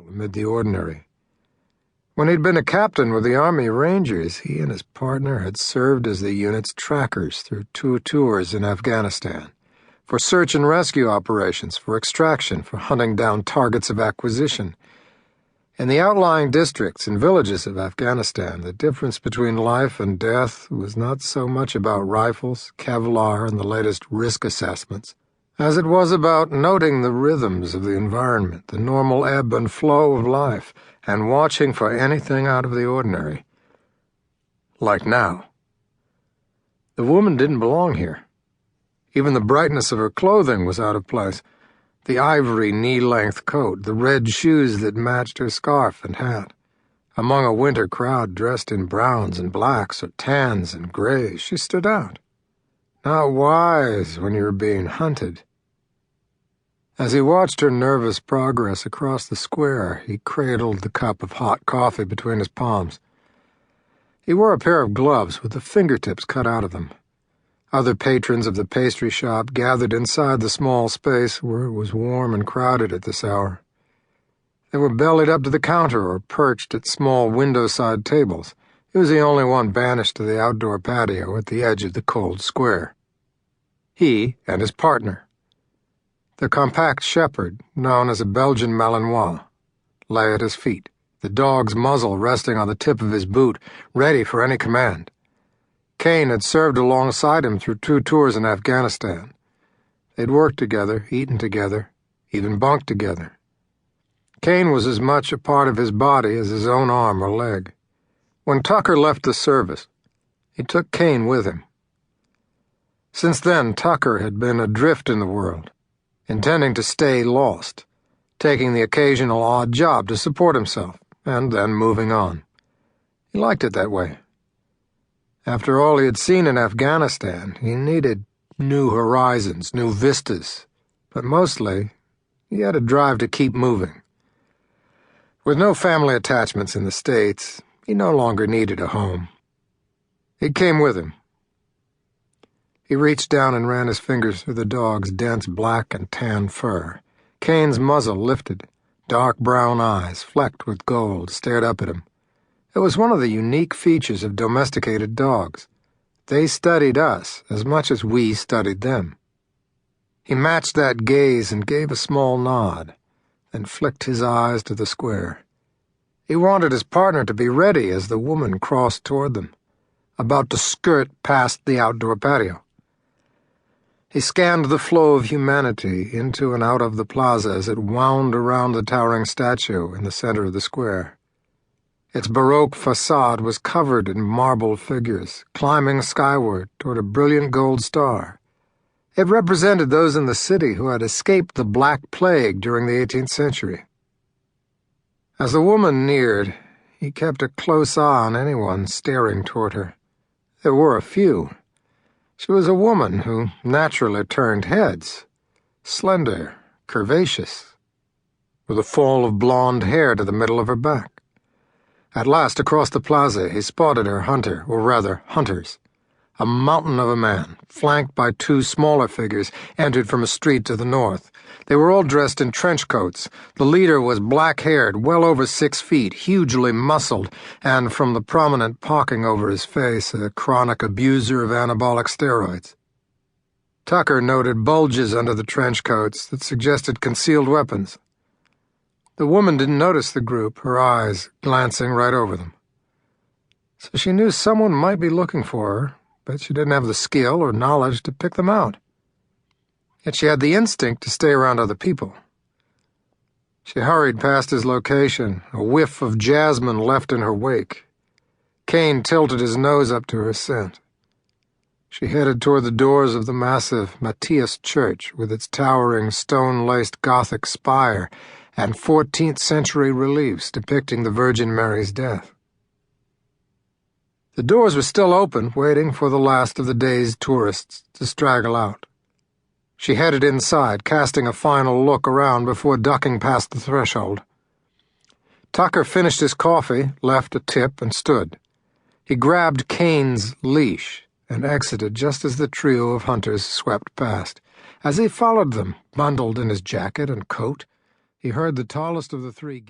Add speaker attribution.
Speaker 1: amid the ordinary. When he'd been a captain with the Army Rangers, he and his partner had served as the unit's trackers through 2 tours in Afghanistan, for search and rescue operations, for extraction, for hunting down targets of acquisition. In the outlying districts and villages of Afghanistan, the difference between life and death was not so much about rifles, Kevlar, and the latest risk assessments, as it was about noting the rhythms of the environment, the normal ebb and flow of life, and watching for anything out of the ordinary. Like now. The woman didn't belong here. Even the brightness of her clothing was out of place. The ivory knee-length coat, the red shoes that matched her scarf and hat. Among a winter crowd dressed in browns and blacks or tans and grays, she stood out. Not wise when you were being hunted. As he watched her nervous progress across the square, he cradled the cup of hot coffee between his palms. He wore a pair of gloves with the fingertips cut out of them. Other patrons of the pastry shop gathered inside the small space where it was warm and crowded at this hour. They were bellied up to the counter or perched at small window-side tables. He was the only one banished to the outdoor patio at the edge of the cold square. He and his partner. The compact shepherd, known as a Belgian Malinois, lay at his feet, the dog's muzzle resting on the tip of his boot, ready for any command. Kane had served alongside him through 2 tours in Afghanistan. They'd worked together, eaten together, even bunked together. Kane was as much a part of his body as his own arm or leg. When Tucker left the service, he took Kane with him. Since then, Tucker had been adrift in the world, intending to stay lost, taking the occasional odd job to support himself, and then moving on. He liked it that way. After all he had seen in Afghanistan, he needed new horizons, new vistas, but mostly he had a drive to keep moving. With no family attachments in the States, he no longer needed a home. It came with him. He reached down and ran his fingers through the dog's dense black and tan fur. Kane's muzzle lifted. Dark brown eyes, flecked with gold, stared up at him. It was one of the unique features of domesticated dogs. They studied us as much as we studied them. He matched that gaze and gave a small nod, then flicked his eyes to the square. He wanted his partner to be ready as the woman crossed toward them, about to skirt past the outdoor patio. He scanned the flow of humanity into and out of the plaza as it wound around the towering statue in the center of the square. Its Baroque facade was covered in marble figures, climbing skyward toward a brilliant gold star. It represented those in the city who had escaped the Black Plague during the 18th century. As the woman neared, he kept a close eye on anyone staring toward her. There were a few. She was a woman who naturally turned heads, slender, curvaceous, with a fall of blonde hair to the middle of her back. At last, across the plaza, he spotted her hunter, or rather, hunters. A mountain of a man, flanked by 2 smaller figures, entered from a street to the north. They were all dressed in trench coats. The leader was black-haired, well over 6 feet, hugely muscled, and from the prominent pocking over his face, a chronic abuser of anabolic steroids. Tucker noted bulges under the trench coats that suggested concealed weapons. The woman didn't notice the group, her eyes glancing right over them. So she knew someone might be looking for her, but she didn't have the skill or knowledge to pick them out. Yet she had the instinct to stay around other people. She hurried past his location, a whiff of jasmine left in her wake. Kane tilted his nose up to her scent. She headed toward the doors of the massive Matthias Church with its towering stone-laced Gothic spire and 14th-century reliefs depicting the Virgin Mary's death. The doors were still open, waiting for the last of the day's tourists to straggle out. She headed inside, casting a final look around before ducking past the threshold. Tucker finished his coffee, left a tip, and stood. He grabbed Kane's leash and exited just as the trio of hunters swept past. As he followed them, bundled in his jacket and coat, he heard the tallest of the 3 give